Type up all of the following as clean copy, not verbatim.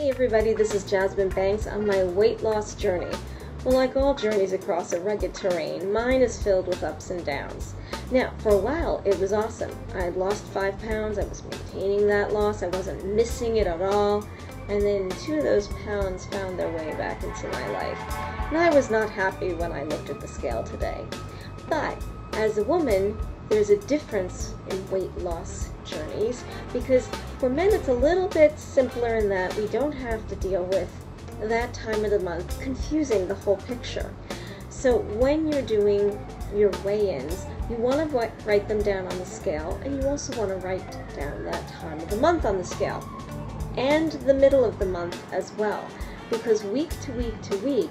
Hey everybody, this is Jazzmyn Banks on my weight loss journey. Well, like all journeys across a rugged terrain, mine is filled with ups and downs. Now, for a while, it was awesome. I had lost 5 pounds, I was maintaining that loss, I wasn't missing it at all, and then 2 of those pounds found their way back into my life. And I was not happy when I looked at the scale today. But, as a woman, there's a difference in weight loss journeys, because for men it's a little bit simpler in that we don't have to deal with that time of the month confusing the whole picture. So when you're doing your weigh-ins, you want to write them down on the scale, and you also want to write down that time of the month on the scale and the middle of the month as well, because week to week to week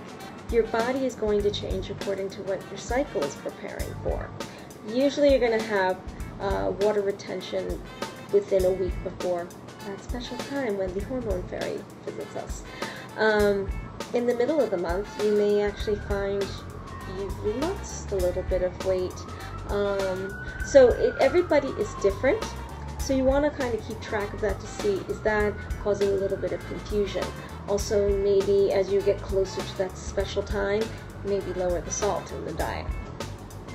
your body is going to change according to what your cycle is preparing for. Usually you're going to have water retention within a week before that special time when the hormone fairy visits us. In the middle of the month, you may actually find you've lost a little bit of weight. Everybody is different, so you want to kind of keep track of that to see, is that causing a little bit of confusion. Also, maybe as you get closer to that special time, maybe lower the salt in the diet.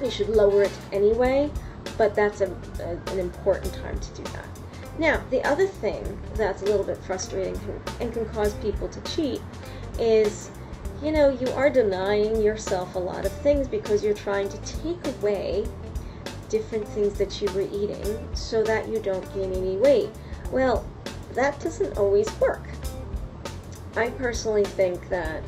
You should lower it anyway, but that's an important time to do that. Now, the other thing that's a little bit frustrating and can cause people to cheat is, you are denying yourself a lot of things because you're trying to take away different things that you were eating so that you don't gain any weight. Well, that doesn't always work. I personally think that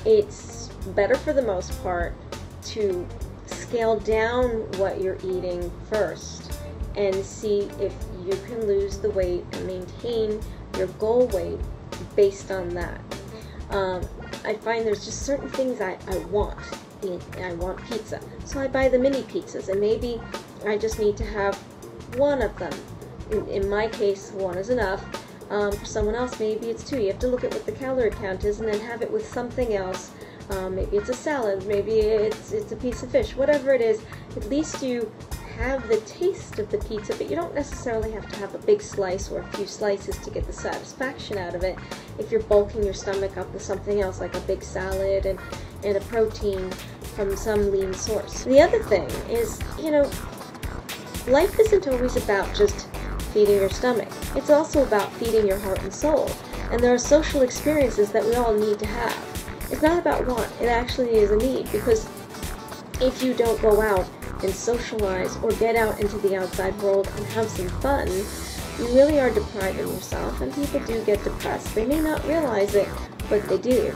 it's better for the most part to scale down what you're eating first and see if you can lose the weight and maintain your goal weight based on that. I find there's just certain things I want. I want pizza, so I buy the mini pizzas, and maybe I just need to have one of them. In my case, one is enough. For someone else, maybe it's 2. You have to look at what the calorie count is and then have it with something else. Maybe it's a salad, maybe it's a piece of fish, whatever it is. At least you have the taste of the pizza, but you don't necessarily have to have a big slice or a few slices to get the satisfaction out of it if you're bulking your stomach up with something else like a big salad and a protein from some lean source. The other thing is, life isn't always about just feeding your stomach. It's also about feeding your heart and soul. And there are social experiences that we all need to have. It's not about want, it actually is a need, because if you don't go out and socialize or get out into the outside world and have some fun, you really are depriving yourself, and people do get depressed. They may not realize it, but they do.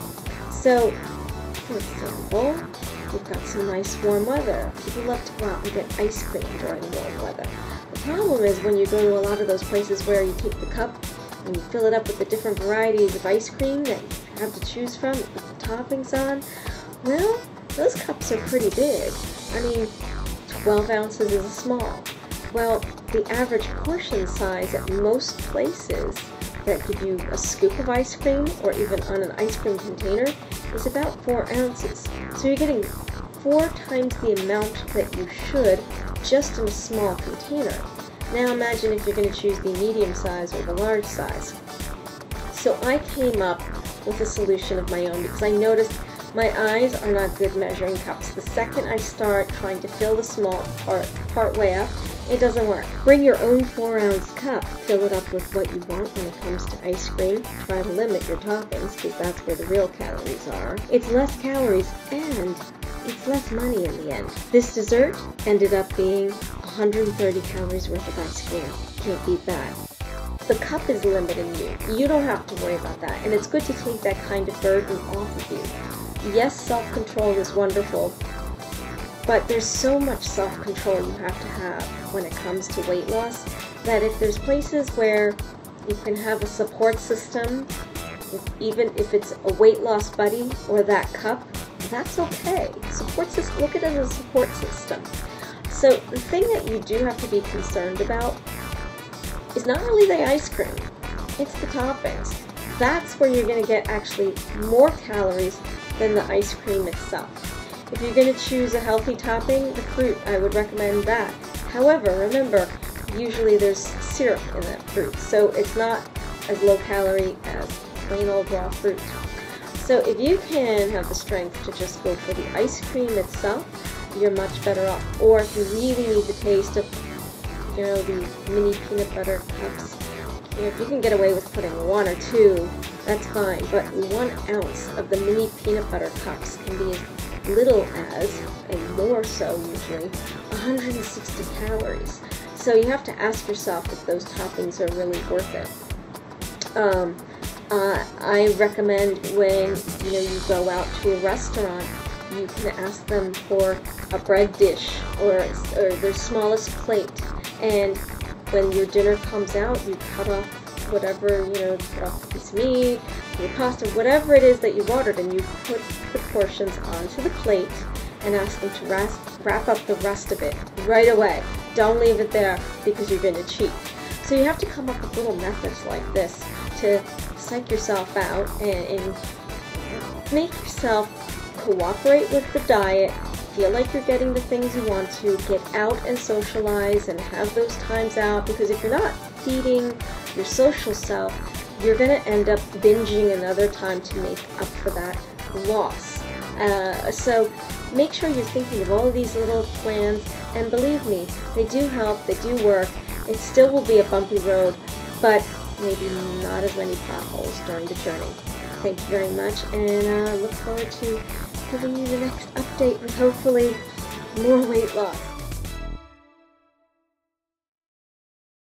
So, for example, we've got some nice warm weather. People love to go out and get ice cream during warm weather. The problem is when you go to a lot of those places where you take the cup and you fill it up with the different varieties of ice cream that you have to choose from with the toppings on, well, those cups are pretty big. I mean, 12 ounces is a small. Well, the average portion size at most places that give you a scoop of ice cream, or even on an ice cream container, is about 4 ounces. So you're getting 4 times the amount that you should just in a small container. Now imagine if you're going to choose the medium size or the large size. So I came up with a solution of my own because I noticed my eyes are not good measuring cups. The second I start trying to fill the small part way up, it doesn't work. Bring your own 4-ounce cup, fill it up with what you want when it comes to ice cream. Try to limit your toppings because that's where the real calories are. It's less calories and it's less money in the end. This dessert ended up being 130 calories worth of ice cream. Can't beat that. The cup is limiting you. You don't have to worry about that, and it's good to take that kind of burden off of you. Yes, self-control is wonderful, but there's so much self-control you have to have when it comes to weight loss that if there's places where you can have a support system, even if it's a weight loss buddy or that cup, that's okay. Support system, look at it as a support system. So the thing that you do have to be concerned about is not really the ice cream, it's the toppings. That's where you're going to get actually more calories than the ice cream itself. If you're going to choose a healthy topping, the fruit, I would recommend that. However, remember, usually there's syrup in that fruit, so it's not as low calorie as plain old raw fruit. So if you can have the strength to just go for the ice cream itself, you're much better off. Or if you really need the taste of, the mini peanut butter cups, if you can get away with putting 1 or 2, that's fine. But 1 ounce of the mini peanut butter cups can be as little as, and more so usually, 160 calories. So you have to ask yourself if those toppings are really worth it. I recommend when you go out to a restaurant, you can ask them for a bread dish or their smallest plate, and when your dinner comes out, you cut off whatever, cut off a piece of meat, your pasta, whatever it is that you've ordered, and you put the portions onto the plate and ask them to wrap up the rest of it right away. Don't leave it there because you're going to cheat. So you have to come up with little methods like this to psych yourself out and make yourself cooperate with the diet, feel like you're getting the things you want to, get out and socialize and have those times out, because if you're not feeding your social self, you're going to end up binging another time to make up for that loss. So make sure you're thinking of all of these little plans, and believe me, they do help, they do work. It still will be a bumpy road, but maybe not as many potholes during the journey. Thank you very much, and I look forward to giving you the next update with hopefully more weight loss.